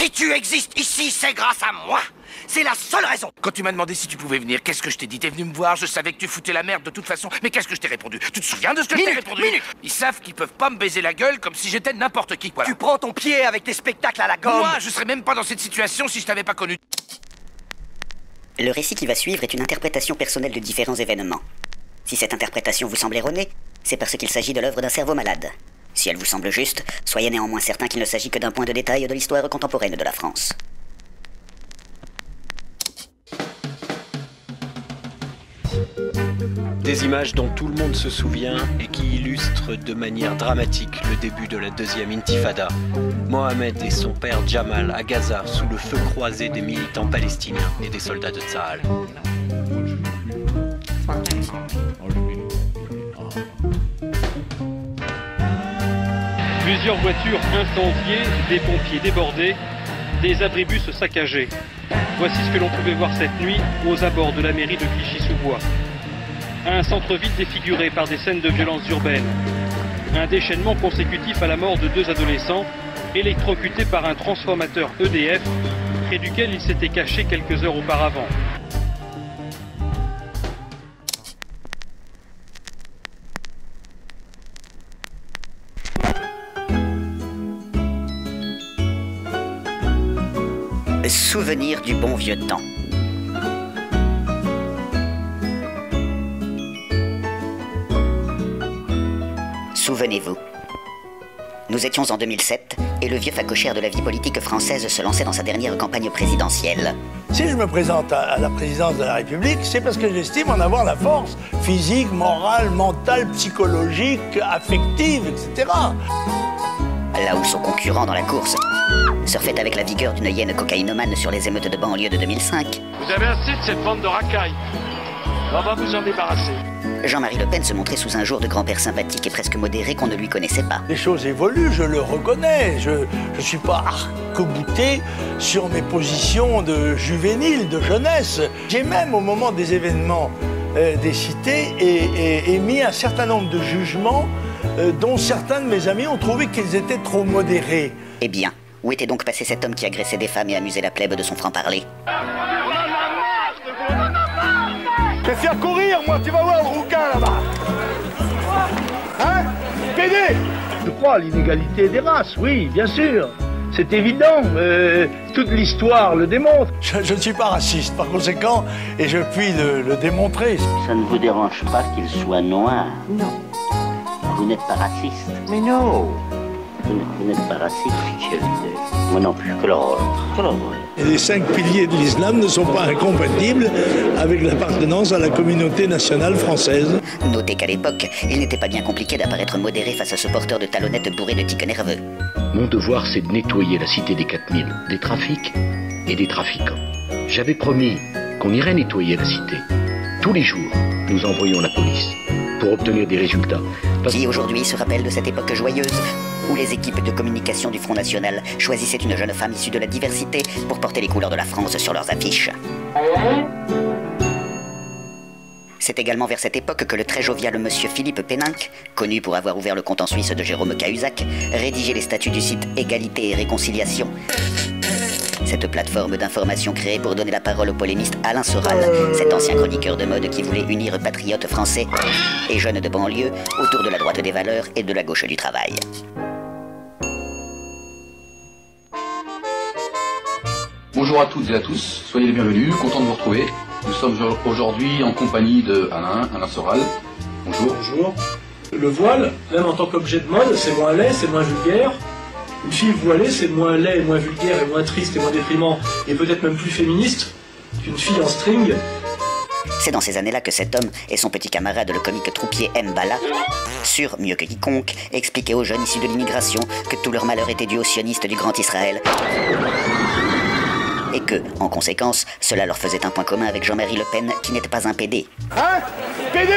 Si tu existes ici, c'est grâce à moi. C'est la seule raison. Quand tu m'as demandé si tu pouvais venir, qu'est-ce que je t'ai dit? T'es venu me voir, je savais que tu foutais la merde de toute façon. Mais qu'est-ce que je t'ai répondu? Tu te souviens de ce que je t'ai répondu? Ils savent qu'ils peuvent pas me baiser la gueule comme si j'étais n'importe qui, voilà. Tu prends ton pied avec tes spectacles à la gomme. Moi, je serais même pas dans cette situation si je t'avais pas connu. Le récit qui va suivre est une interprétation personnelle de différents événements. Si cette interprétation vous semble erronée, c'est parce qu'il s'agit de l'œuvre d'un cerveau malade. Si elle vous semble juste, soyez néanmoins certain qu'il ne s'agit que d'un point de détail de l'histoire contemporaine de la France. Des images dont tout le monde se souvient et qui illustrent de manière dramatique le début de la deuxième intifada. Mohamed et son père Jamal à Gaza sous le feu croisé des militants palestiniens et des soldats de Tsahal. Plusieurs voitures incendiées, des pompiers débordés, des abribus saccagés. Voici ce que l'on pouvait voir cette nuit aux abords de la mairie de Clichy-sous-Bois. Un centre-ville défiguré par des scènes de violence urbaine. Un déchaînement consécutif à la mort de 2 adolescents, électrocutés par un transformateur EDF, près duquel ils s'étaient cachés quelques heures auparavant. Souvenir du bon vieux temps. Souvenez-vous. Nous étions en 2007 et le vieux phacochère de la vie politique française se lançait dans sa dernière campagne présidentielle. Si je me présente à la présidence de la République, c'est parce que j'estime en avoir la force physique, morale, mentale, psychologique, affective, etc. Là où son concurrent dans la course surfait avec la vigueur d'une hyène cocaïnomane sur les émeutes de banlieue de 2005. Vous avez assez de cette bande de racailles. On va vous en débarrasser. Jean-Marie Le Pen se montrait sous un jour de grand-père sympathique et presque modéré qu'on ne lui connaissait pas. Les choses évoluent, je le reconnais. Je ne suis pas arc-bouté sur mes positions de juvénile, de jeunesse. J'ai même, au moment des événements des cités, émis un certain nombre de jugements dont certains de mes amis ont trouvé qu'ils étaient trop modérés. Eh bien, où était donc passé cet homme qui agressait des femmes et amusait la plèbe de son franc-parler? Je vais faire courir, moi, tu vas voir le rouquin là-bas. Hein? PD? Je crois à l'inégalité des races, oui, bien sûr. C'est évident, toute l'histoire le démontre. Je ne suis pas raciste, par conséquent, et je puis le démontrer. Ça ne vous dérange pas qu'il soit noir? Non. Vous n'êtes pas raciste? Mais non. Vous n'êtes pas raciste? Quelle idée. Moi non plus, que l'horreur. Et les 5 piliers de l'islam ne sont pas incompatibles avec l'appartenance à la communauté nationale française. Notez qu'à l'époque, il n'était pas bien compliqué d'apparaître modéré face à ce porteur de talonnettes bourré de tics nerveux. Mon devoir, c'est de nettoyer la cité des 4000, des trafics et des trafiquants. J'avais promis qu'on irait nettoyer la cité. Tous les jours, nous envoyons la police pour obtenir des résultats. Qui aujourd'hui se rappelle de cette époque joyeuse où les équipes de communication du Front National choisissaient une jeune femme issue de la diversité pour porter les couleurs de la France sur leurs affiches. C'est également vers cette époque que le très jovial monsieur Philippe Péninck, connu pour avoir ouvert le compte en Suisse de Jérôme Cahuzac, rédigeait les statuts du site Égalité et Réconciliation. Cette plateforme d'information créée pour donner la parole au polémiste Alain Soral, cet ancien chroniqueur de mode qui voulait unir patriotes français et jeunes de banlieue autour de la droite des valeurs et de la gauche du travail. Bonjour à toutes et à tous, soyez les bienvenus, content de vous retrouver. Nous sommes aujourd'hui en compagnie de Alain Soral. Bonjour. Bonjour. Le voile, même en tant qu'objet de mode, c'est moins laid, c'est moins vulgaire. Une fille voilée, c'est moins laid, moins vulgaire et moins triste et moins déprimant et peut-être même plus féministe qu'une fille en string. C'est dans ces années-là que cet homme et son petit camarade, le comique troupier Mbala, sûr mieux que quiconque, expliquaient aux jeunes issus de l'immigration que tout leur malheur était dû aux sionistes du Grand Israël. Et que, en conséquence, cela leur faisait un point commun avec Jean-Marie Le Pen, qui n'était pas un PD. Hein? PD?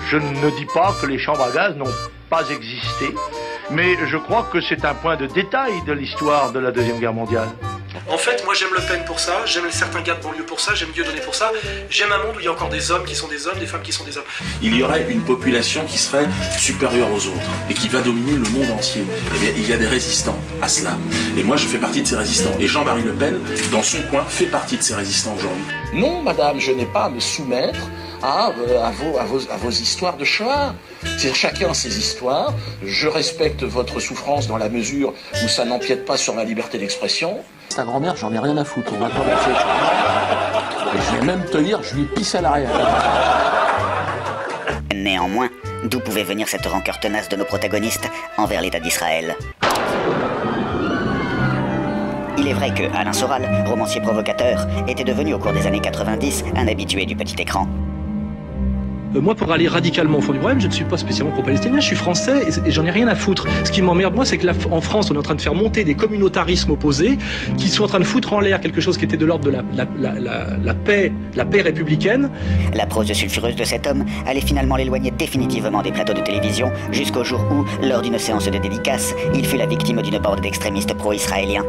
Je ne dis pas que les chambres à gaz n'ont pas existé, mais je crois que c'est un point de détail de l'histoire de la Deuxième Guerre mondiale. En fait, moi j'aime Le Pen pour ça, j'aime certains gars de banlieue pour ça, j'aime Dieudonné pour ça, j'aime un monde où il y a encore des hommes qui sont des hommes, des femmes qui sont des hommes. Il y aurait une population qui serait supérieure aux autres et qui va dominer le monde entier. Eh bien, il y a des résistants à cela. Et moi, je fais partie de ces résistants. Et Jean-Marie Le Pen, dans son coin, fait partie de ces résistants aujourd'hui. Non, madame, je n'ai pas à me soumettre à vos histoires de Shoah. C'est chacun ses histoires. Je respecte votre souffrance dans la mesure où ça n'empiète pas sur ma liberté d'expression. Ta grand-mère, j'en ai rien à foutre. On va pas marcher. Et je vais même te dire, je lui pisse à l'arrière. Néanmoins, d'où pouvait venir cette rancœur tenace de nos protagonistes envers l'État d'Israël? Il est vrai que Alain Soral, romancier provocateur, était devenu au cours des années 90 un habitué du petit écran. Moi, pour aller radicalement au fond du problème, je ne suis pas spécialement pro-palestinien, je suis français et j'en ai rien à foutre. Ce qui m'emmerde, moi, c'est que en France, on est en train de faire monter des communautarismes opposés qui sont en train de foutre en l'air quelque chose qui était de l'ordre de la paix républicaine. La prose sulfureuse de cet homme allait finalement l'éloigner définitivement des plateaux de télévision jusqu'au jour où, lors d'une séance de dédicace, il fut la victime d'une bande d'extrémistes pro-israéliens.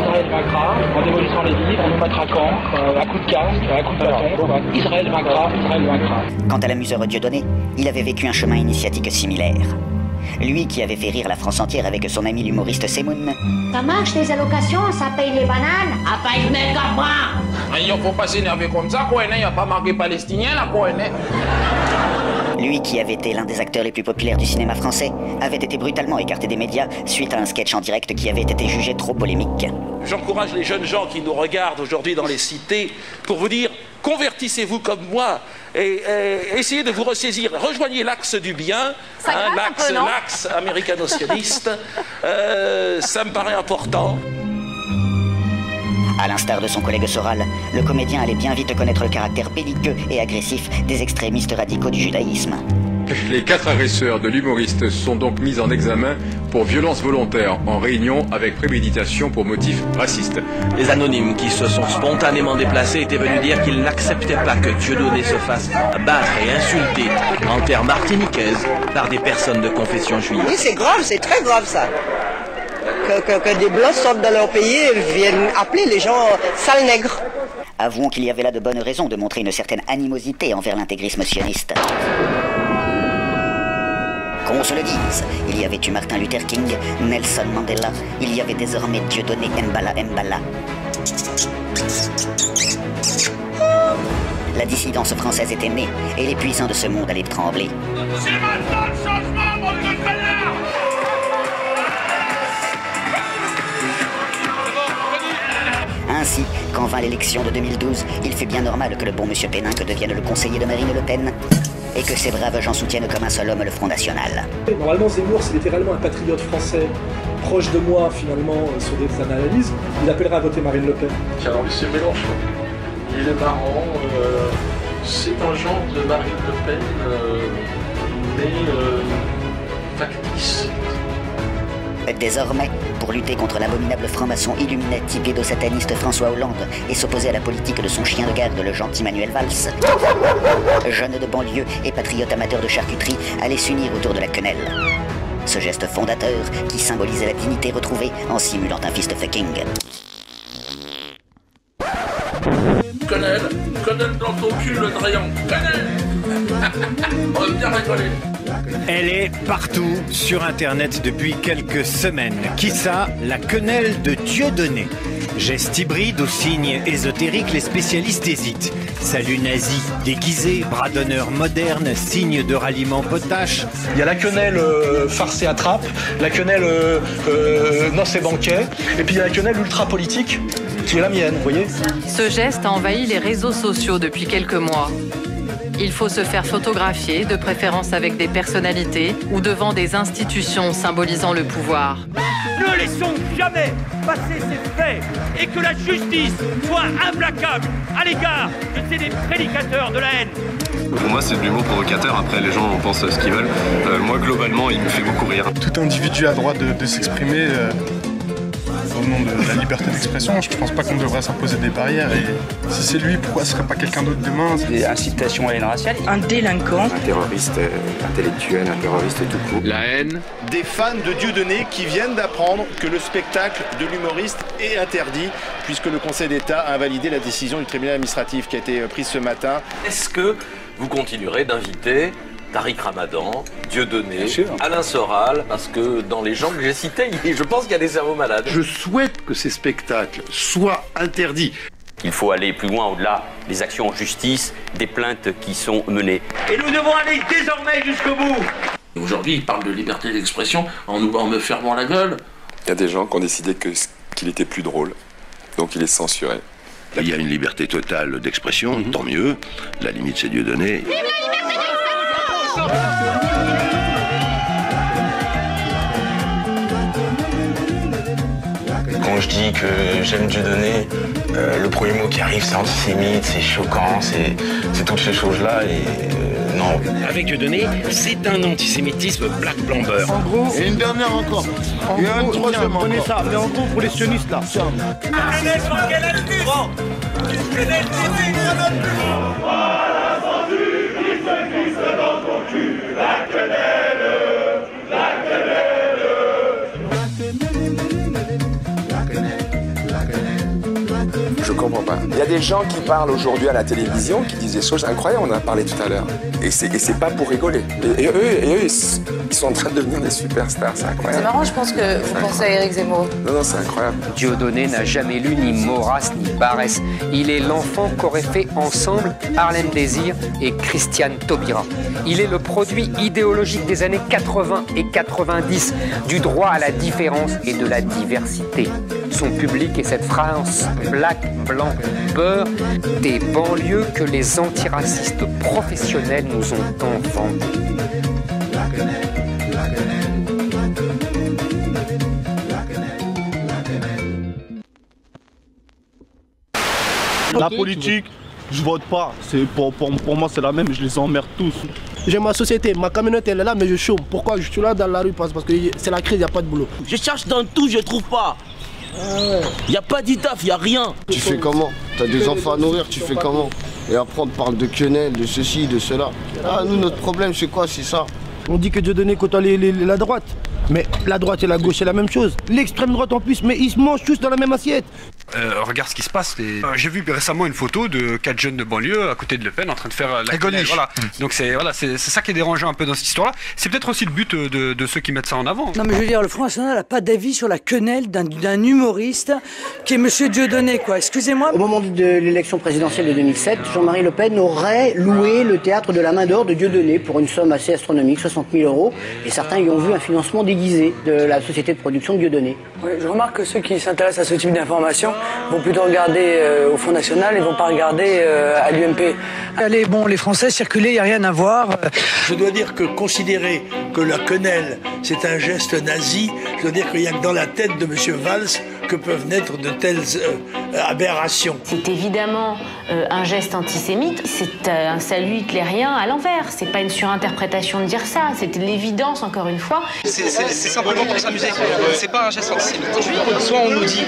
Israël vaincra, en démolissant les livres, en nous matraquant, à coups de casque, à coups de bâton. Israël vaincra, Israël vaincra. Quant à l'amuseur Dieudonné, il avait vécu un chemin initiatique similaire. Lui qui avait fait rire la France entière avec son ami l'humoriste Semoun. Ça marche les allocations, ça paye les bananes. Ah, paye les cabras. Il ne faut pas s'énerver comme ça, quoi. Il n'y a pas marqué palestinien, là, quoi. Lui qui avait été l'un des acteurs les plus populaires du cinéma français, avait été brutalement écarté des médias suite à un sketch en direct qui avait été jugé trop polémique. J'encourage les jeunes gens qui nous regardent aujourd'hui dans les cités pour vous dire, convertissez-vous comme moi et essayez de vous ressaisir. Rejoignez l'axe du bien, l'axe américano-sioniste. Ça me paraît important. À l'instar de son collègue Soral, le comédien allait bien vite connaître le caractère belliqueux et agressif des extrémistes radicaux du judaïsme. Les 4 agresseurs de l'humoriste sont donc mis en examen pour violence volontaire en réunion avec préméditation pour motif raciste. Les anonymes qui se sont spontanément déplacés étaient venus dire qu'ils n'acceptaient pas que Dieudonné se fasse battre et insulter en terre martiniquaise par des personnes de confession juive. Oui, c'est grave, c'est très grave ça. Que des Blancs sortent dans leur pays et viennent appeler les gens sales nègres. Avouons qu'il y avait là de bonnes raisons de montrer une certaine animosité envers l'intégrisme sioniste. Qu'on se le dise, il y avait eu Martin Luther King, Nelson Mandela, il y avait désormais Dieudonné Mbala Mbala. La dissidence française était née et les puissants de ce monde allaient trembler. C'est maintenant le changement, mon vieux connard! Ainsi, quand vint l'élection de 2012, il fut bien normal que le bon monsieur Péninck devienne le conseiller de Marine Le Pen et que ces braves gens soutiennent comme un seul homme le Front National. Normalement, Zemmour, c'est littéralement un patriote français proche de moi, finalement, sur des analyses. Il appellera à voter Marine Le Pen. Alors, lui, c'est Mélenchon. Il est marrant. C'est un genre de Marine Le Pen, mais factice. Désormais, pour lutter contre l'abominable franc-maçon illuminati pédosataniste François Hollande et s'opposer à la politique de son chien de garde, le gentil Manuel Valls, jeune de banlieue et patriote amateur de charcuterie allaient s'unir autour de la quenelle. Ce geste fondateur qui symbolisait la dignité retrouvée en simulant un fist fucking. Quenelle dans ton cul, le drayon. Quenelle. On va bien rigoler. Elle est partout sur Internet depuis quelques semaines. Qui ça? La quenelle de Dieudonné. Geste hybride aux signes ésotériques, les spécialistes hésitent. Salut nazi déguisé, bras d'honneur moderne, signe de ralliement potache. Il y a la quenelle farce et attrape, la quenelle noce et banquet, et puis il y a la quenelle ultra politique, qui est la mienne, vous voyez. Ce geste a envahi les réseaux sociaux depuis quelques mois. Il faut se faire photographier, de préférence avec des personnalités ou devant des institutions symbolisant le pouvoir. Ne laissons jamais passer ces faits et que la justice soit implacable à l'égard de ces prédicateurs de la haine. Pour moi, c'est de l'humour provocateur. Après, les gens en pensent ce qu'ils veulent. Moi, globalement, il me fait beaucoup rire. Tout individu a droit de s'exprimer. au nom de la liberté d'expression. Je pense pas qu'on devrait s'imposer des barrières. Et si c'est lui, pourquoi ce serait pas quelqu'un d'autre demain? Des incitations à la haine raciale. Un délinquant. Un terroriste intellectuel, un terroriste tout court. La haine. Des fans de Dieudonné qui viennent d'apprendre que le spectacle de l'humoriste est interdit, puisque le Conseil d'État a invalidé la décision du tribunal administratif qui a été prise ce matin. Est-ce que vous continuerez d'inviter Tariq Ramadan, Dieudonné, Alain Soral, parce que dans les gens que j'ai cités, je pense qu'il y a des cerveaux malades. Je souhaite que ces spectacles soient interdits. Il faut aller plus loin au-delà des actions en justice, des plaintes qui sont menées. Et nous devons aller désormais jusqu'au bout. Aujourd'hui, ils parlent de liberté d'expression en me fermant la gueule. Il y a des gens qui ont décidé qu'il était plus drôle, donc il est censuré. Il y a une liberté totale d'expression, tant mieux. La limite, c'est Dieudonné. Vive la liberté d'expression! Quand je dis que j'aime Dieudonné, le premier mot qui arrive, c'est antisémite, c'est choquant, c'est toutes ces choses-là et non. Avec Dieudonné, c'est un antisémitisme black blanc beurre. En gros, et une dernière encore. Il y a une troisième encore. Prenez ça, mais en gros, pour les sionistes là. Je comprends pas. Il y a des gens qui parlent aujourd'hui à la télévision qui disent des choses incroyables, on en a parlé tout à l'heure. Et c'est pas pour rigoler. Et eux, ils sont en train de devenir des superstars, c'est incroyable. C'est marrant, je pense que vous pensez à Éric Zemmour. Non, c'est incroyable. Dieudonné n'a jamais lu ni Maurras ni Barès. Il est l'enfant qu'auraient fait ensemble Harlem Désir et Christiane Taubira. Il est le produit idéologique des années 80 et 90, du droit à la différence et de la diversité. Son public est cette France black, blanc, beurre des banlieues que les antiracistes professionnels nous ont tant vendues. La politique, je vote pas. Pour moi, c'est la même, je les emmerde tous. J'ai ma société, ma camionnette elle est là, mais je chôme. Pourquoi je suis là dans la rue? Parce que c'est la crise, il n'y a pas de boulot. Je cherche dans tout, je trouve pas. Il n'y a pas d'ITAF, il n'y a rien. Tu fais comment? T'as des enfants à nourrir, tu fais comment? Et après on te parle de quenelle, de ceci, de cela. Ah, nous notre problème c'est quoi? C'est ça. On dit que Dieudonné côtoie la droite. Mais la droite et la gauche c'est la même chose. L'extrême droite en plus, mais ils se mangent tous dans la même assiette. Regarde ce qui se passe. J'ai vu récemment une photo de 4 jeunes de banlieue à côté de Le Pen en train de faire la quenelle. Voilà. Donc c'est ça qui est dérangeant un peu dans cette histoire-là. C'est peut-être aussi le but de ceux qui mettent ça en avant. Non mais je veux dire, le Front National n'a pas d'avis sur la quenelle d'un humoriste qui est Monsieur Dieudonné, quoi. Excusez-moi. Au moment de l'élection présidentielle de 2007, Jean-Marie Le Pen aurait loué le théâtre de la Main d'Or de Dieudonné pour une somme assez astronomique, 60 000 €. Et certains y ont vu un financement déguisé de la société de production de Dieudonné. Oui, je remarque que ceux qui s'intéressent à ce type d'informations vont plutôt regarder au Front National et vont pas regarder à l'UMP. Allez, bon, les Français circuler, il n'y a rien à voir. Je dois dire que considérer que la quenelle c'est un geste nazi, je dois dire qu'il n'y a que dans la tête de M. Valls que peuvent naître de telles aberrations. C'est évidemment un geste antisémite, c'est un salut hitlérien à l'envers. C'est pas une surinterprétation de dire ça, c'est de l'évidence encore une fois. C'est simplement pour s'amuser, c'est pas un geste antisémite. Soit on nous dit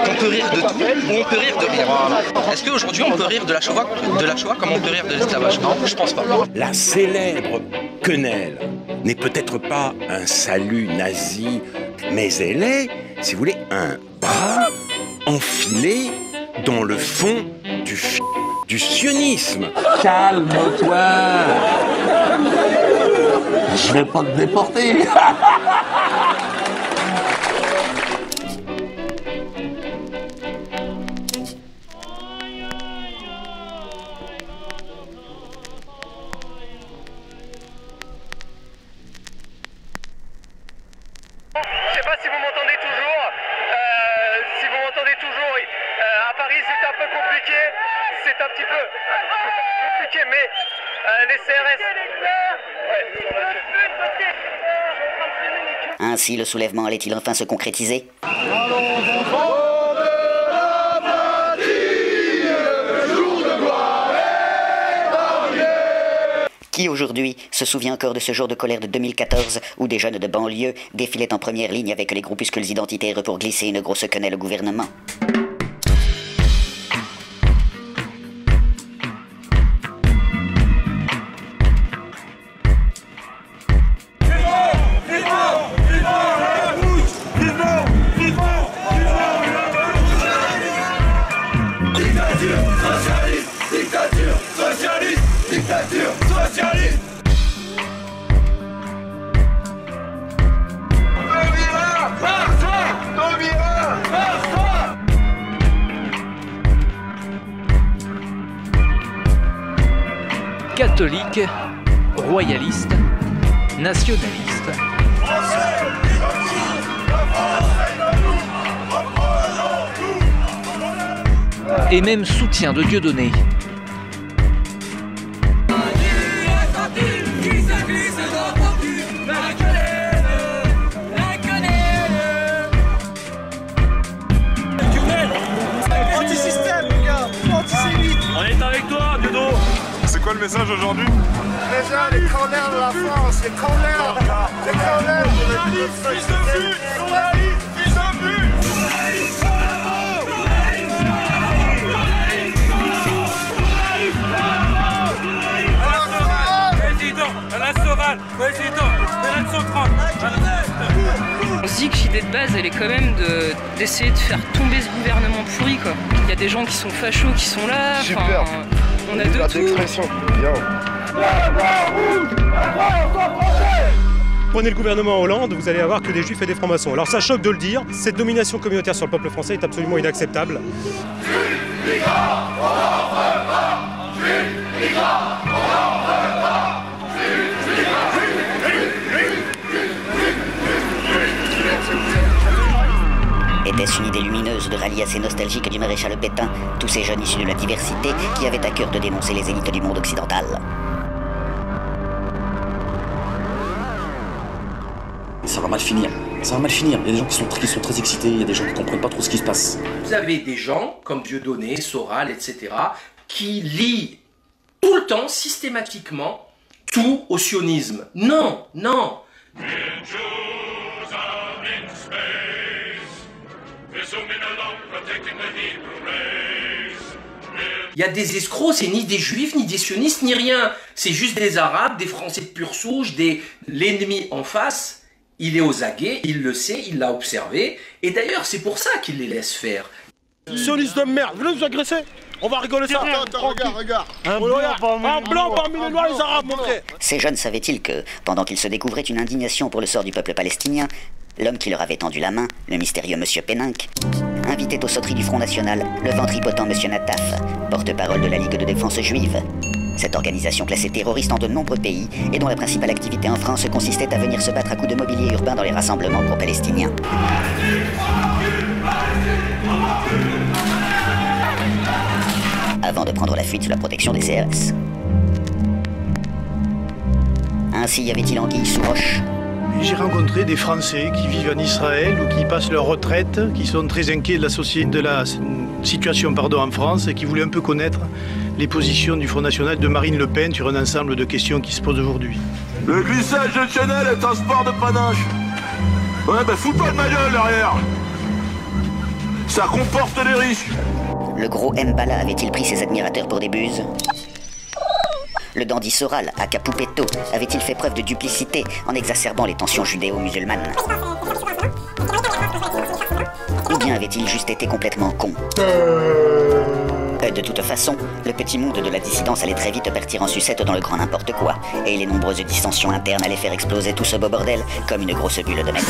qu'on peut rire de tout, ou on peut rire de rien. Est-ce qu'aujourd'hui on peut rire de la Shoah comme on peut rire de l'esclavage? Non, je pense pas. La célèbre quenelle n'est peut-être pas un salut nazi, mais elle est, si vous voulez, un bras enfilé dans le fond du sionisme. Calme-toi. Je vais pas te déporter. Je sais pas si vous m'entendez toujours. À Paris c'est un peu compliqué. C'est un petit peu compliqué, mais les CRS. Ainsi, le soulèvement allait-il enfin se concrétiser? Qui aujourd'hui se souvient encore de ce jour de colère de 2014 où des jeunes de banlieue défilaient en première ligne avec les groupuscules identitaires pour glisser une grosse quenelle au gouvernement? Catholique, royaliste, nationaliste. Et même soutien de Dieudonné. On est avec toi, Diodo. C'est quoi le message aujourd'hui? Déjà, les colères de la France, les colères de Fils de pute, fils de pute. On se dit que l'idée de base, elle est quand même d'essayer de faire tomber ce gouvernement pourri, quoi. Il y a des gens qui sont fachos qui sont là. Super. On a de tout. Bien. Prenez le gouvernement Hollande, vous allez avoir que des juifs et des francs-maçons. Alors ça choque de le dire, cette domination communautaire sur le peuple français est absolument inacceptable. Était-ce une idée lumineuse de rallier assez nostalgique du maréchal Pétain tous ces jeunes issus de la diversité qui avaient à cœur de dénoncer les élites du monde occidental? Ça va mal finir. Ça va mal finir. Il y a des gens qui sont très excités, il y a des gens qui comprennent pas trop ce qui se passe. Vous avez des gens comme Dieudonné, Soral, etc., qui lient tout le temps, systématiquement, tout au sionisme. Non, non. Il y a des escrocs, c'est ni des juifs, ni des sionistes, ni rien. C'est juste des arabes, des français de pure souche, l'ennemi en face. Il est aux aguets, il le sait, il l'a observé. Et d'ailleurs, c'est pour ça qu'il les laisse faire. Sionistes de merde, vous voulez nous agresser? On va rigoler ça. Attends, regarde. Un blanc parmi les noirs, les arabes, mon frère. Ces jeunes savaient-ils que, pendant qu'ils se découvraient une indignation pour le sort du peuple palestinien, l'homme qui leur avait tendu la main, le mystérieux Monsieur Péninck, invitait aux sauteries du Front National le ventripotent Monsieur Nataf, porte-parole de la Ligue de défense juive. Cette organisation classée terroriste en de nombreux pays et dont la principale activité en France consistait à venir se battre à coups de mobilier urbain dans les rassemblements pro-palestiniens. Avant de prendre la fuite sous la protection des CRS. Ainsi y avait-il anguille sous roche. J'ai rencontré des Français qui vivent en Israël ou qui passent leur retraite, qui sont très inquiets de la situation en France et qui voulaient un peu connaître les positions du Front National de Marine Le Pen sur un ensemble de questions qui se posent aujourd'hui. Le glissage de Chanel est un sport de panache. Ouais, ben fous pas de ma gueule derrière. Ça comporte des risques. Le gros Mbala avait-il pris ses admirateurs pour des buses? Le dandy Soral, à Capoupetto, avait-il fait preuve de duplicité en exacerbant les tensions judéo-musulmanes? Ou bien avait-il juste été complètement con? De toute façon, le petit monde de la dissidence allait très vite partir en sucette dans le grand n'importe quoi, et les nombreuses dissensions internes allaient faire exploser tout ce beau bordel comme une grosse bulle de métal.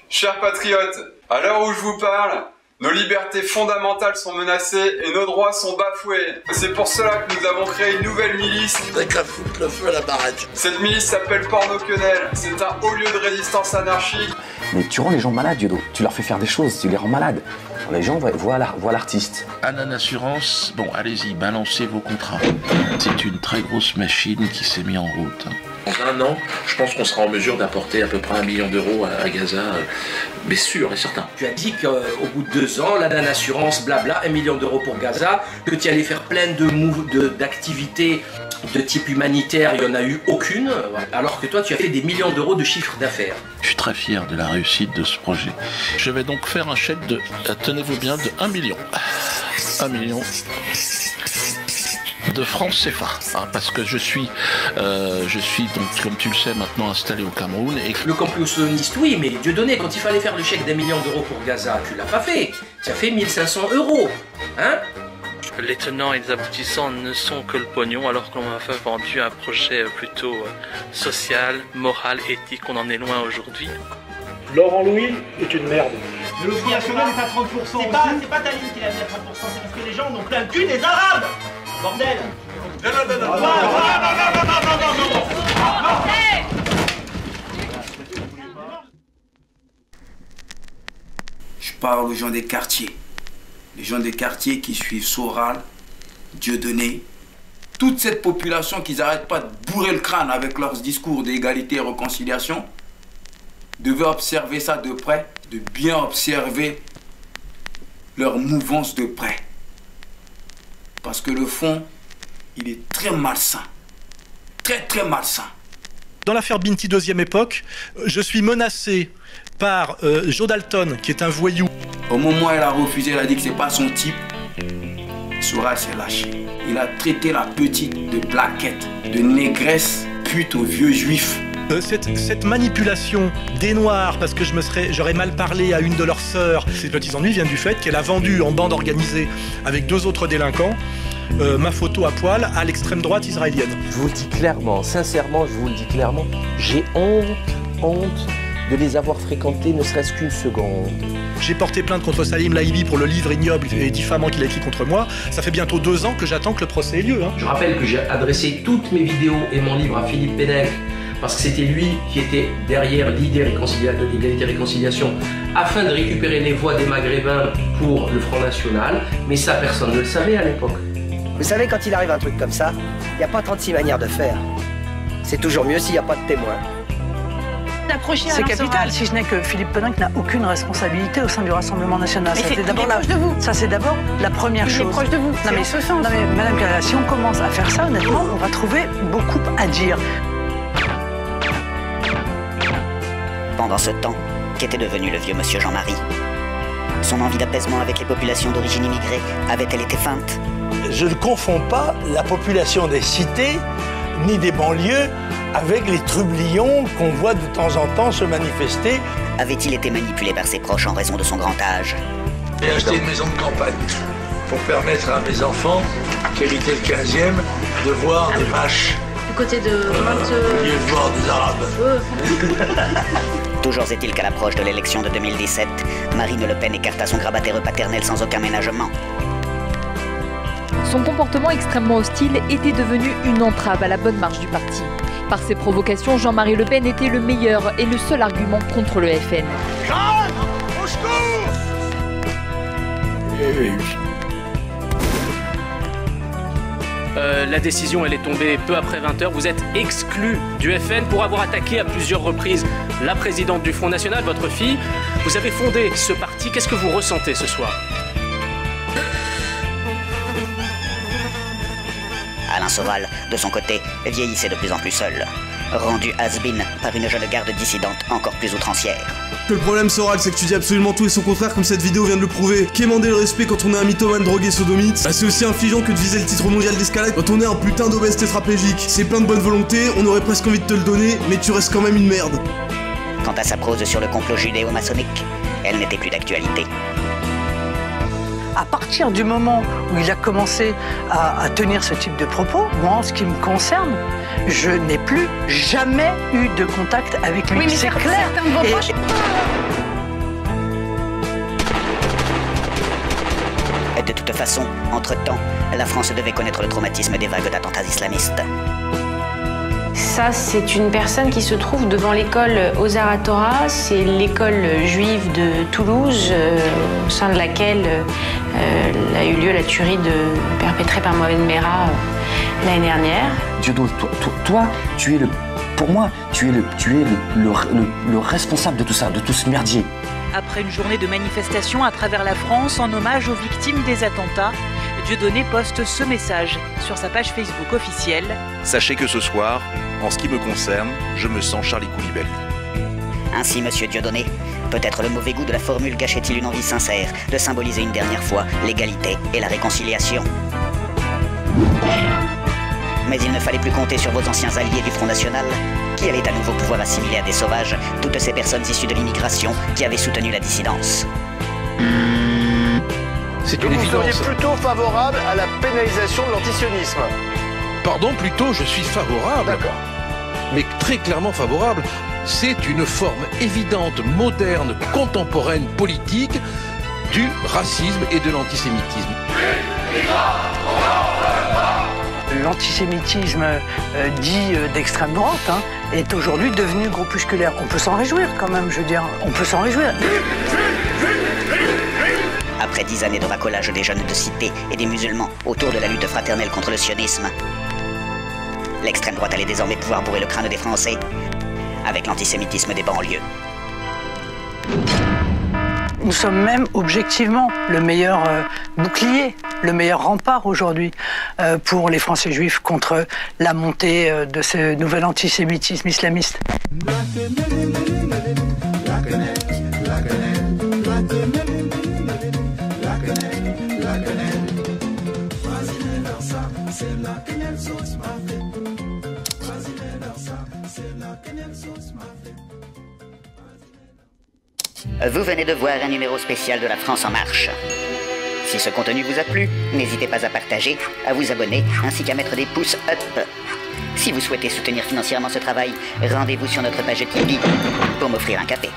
Chers patriotes, à l'heure où je vous parle, nos libertés fondamentales sont menacées et nos droits sont bafoués. C'est pour cela que nous avons créé une nouvelle milice. T'as qu'à foutre le feu à la baraque. Cette milice s'appelle Porno Quenelle. C'est un haut lieu de résistance anarchique. Mais tu rends les gens malades, Diodo. Tu leur fais faire des choses, tu les rends malades. Les gens voient l'artiste. Anan Assurance, bon, allez-y, balancez vos contrats. C'est une très grosse machine qui s'est mise en route. Dans un an, je pense qu'on sera en mesure d'apporter à peu près 1 million d'euros à Gaza, mais sûr et certain. Tu as dit qu'au bout de 2 ans, la Anan Assurance, blabla, 1 million d'euros pour Gaza, que tu allais faire plein d'activités de type humanitaire, il n'y en a eu aucune, alors que toi tu as fait des millions d'euros de chiffre d'affaires. Je suis très fier de la réussite de ce projet. Je vais donc faire un chèque de, tenez-vous bien, de 1 million. 1 million de francs CFA, hein, parce que je suis donc, comme tu le sais, maintenant installé au Cameroun. Et... Le complotiste, oui, mais Dieudonné, quand il fallait faire le chèque d'1 million d'euros pour Gaza, tu l'as pas fait. Tu as fait 1 500 euros, hein? Les tenants et les aboutissants ne sont que le pognon, alors qu'on m'a fait vendu un projet plutôt social, moral, éthique. On en est loin aujourd'hui. Laurent Louis est une merde. Mais le Front National est à 30%. C'est pas ta ligne qui l'a mis à 30%, c'est parce que les gens en ont plein le cul des Arabes. Bordel. Non. Je parle aux gens des quartiers. Les gens des quartiers qui suivent Soral, Dieudonné, toute cette population qui n'arrêtent pas de bourrer le crâne avec leurs discours d'égalité et réconciliation, devaient observer ça de près, de bien observer leur mouvance de près. Parce que le fond, il est très malsain. Très malsain. Dans l'affaire Binti deuxième époque, je suis menacé par Joe Dalton, qui est un voyou. Au moment où elle a refusé, elle a dit que c'est pas son type. Soral s'est lâché. Il a traité la petite de plaquette, de négresse, pute aux vieux juifs. Cette manipulation des Noirs, parce que j'aurais mal parlé à une de leurs sœurs, ces petits ennuis viennent du fait qu'elle a vendu en bande organisée avec 2 autres délinquants ma photo à poil à l'extrême droite israélienne. Je vous le dis clairement, sincèrement, je vous le dis clairement, j'ai honte de les avoir fréquentés ne serait-ce qu'une seconde. J'ai porté plainte contre Salim Laïbi pour le livre ignoble et diffamant qu'il a écrit contre moi. Ça fait bientôt 2 ans que j'attends que le procès ait lieu. Hein. Je rappelle que j'ai adressé toutes mes vidéos et mon livre à Philippe Pénèque, parce que c'était lui qui était derrière l'idée de l'égalité et réconciliation, afin de récupérer les voix des Maghrébins pour le Front National, mais ça personne ne le savait à l'époque. Vous savez, quand il arrive un truc comme ça, il n'y a pas 36 manières de faire. C'est toujours mieux s'il n'y a pas de témoin. C'est capital, si ce n'est que Philippe Pénèque n'a aucune responsabilité au sein du Rassemblement National. Mais c'est proche de vous. Ça, c'est d'abord la première chose. Il est proche de vous. Non, mais Madame Carrère, si on commence à faire ça, honnêtement, on va trouver beaucoup à dire. Pendant ce temps, qu'était devenu le vieux monsieur Jean-Marie? Son envie d'apaisement avec les populations d'origine immigrée avait-elle été feinte? Je ne confonds pas la population des cités ni des banlieues avec les trublions qu'on voit de temps en temps se manifester. Avait-il été manipulé par ses proches en raison de son grand âge? J'ai acheté une maison de campagne pour permettre à mes enfants, qui héritaient le 15e, de voir des vaches. Du côté de au lieu de voir des Arabes. Toujours est-il qu'à l'approche de l'élection de 2017, Marine Le Pen écarta son grabataire paternel sans aucun ménagement. Son comportement extrêmement hostile était devenu une entrave à la bonne marche du parti. Par ses provocations, Jean-Marie Le Pen était le meilleur et le seul argument contre le FN. Jeanne, au secours! La décision, elle est tombée peu après 20h. Vous êtes exclu du FN pour avoir attaqué à plusieurs reprises la présidente du Front National, votre fille. Vous avez fondé ce parti. Qu'est-ce que vous ressentez ce soir? Alain Soral, de son côté, vieillissait de plus en plus seul, rendu has-been par une jeune garde dissidente encore plus outrancière. Le problème, Soral, c'est que tu dis absolument tout et son contraire, comme cette vidéo vient de le prouver. Quémander le respect quand on est un mythomane drogué sodomite, bah c'est aussi infligeant que de viser le titre mondial d'escalade quand on est un putain d'obèse tétraplégique. C'est plein de bonne volonté, on aurait presque envie de te le donner, mais tu restes quand même une merde. Quant à sa prose sur le complot judéo-maçonnique, elle n'était plus d'actualité. À partir du moment où il a commencé à tenir ce type de propos, moi, en ce qui me concerne, je n'ai plus jamais eu de contact avec lui. Oui, mais c'est clair. Certains de vos proches... De toute façon, entre-temps, la France devait connaître le traumatisme des vagues d'attentats islamistes. Ça, c'est une personne qui se trouve devant l'école Ozar Torah. C'est l'école juive de Toulouse, au sein de laquelle a eu lieu la tuerie perpétrée par Mohamed Merah l'année dernière. Diodo, toi, tu es pour moi, tu es le responsable de tout ça, de tout ce merdier. Après une journée de manifestation à travers la France en hommage aux victimes des attentats, Dieudonné poste ce message sur sa page Facebook officielle. Sachez que ce soir, en ce qui me concerne, je me sens Charlie Koulibaly. Ainsi, monsieur Dieudonné, peut-être le mauvais goût de la formule gâchait-il une envie sincère de symboliser une dernière fois l'égalité et la réconciliation. Mais il ne fallait plus compter sur vos anciens alliés du Front National, qui allaient à nouveau pouvoir assimiler à des sauvages toutes ces personnes issues de l'immigration qui avaient soutenu la dissidence. C'est une évidence. Vous seriez plutôt favorable à la pénalisation de l'antisionisme? Pardon, plutôt, je suis favorable. D'accord. Mais très clairement favorable. C'est une forme évidente, moderne, contemporaine, politique du racisme et de l'antisémitisme. L'antisémitisme dit d'extrême droite est aujourd'hui devenu groupusculaire. On peut s'en réjouir quand même, je veux dire. On peut s'en réjouir. Après 10 années de racolage des jeunes de cité et des musulmans autour de la lutte fraternelle contre le sionisme, l'extrême droite allait désormais pouvoir bourrer le crâne des Français avec l'antisémitisme des banlieues. Nous sommes même objectivement le meilleur bouclier, le meilleur rempart aujourd'hui pour les Français juifs contre la montée de ce nouvel antisémitisme islamiste. Vous venez de voir un numéro spécial de La France en marche. Si ce contenu vous a plu, n'hésitez pas à partager, à vous abonner, ainsi qu'à mettre des pouces up. Si vous souhaitez soutenir financièrement ce travail, rendez-vous sur notre page Tipeee pour m'offrir un café.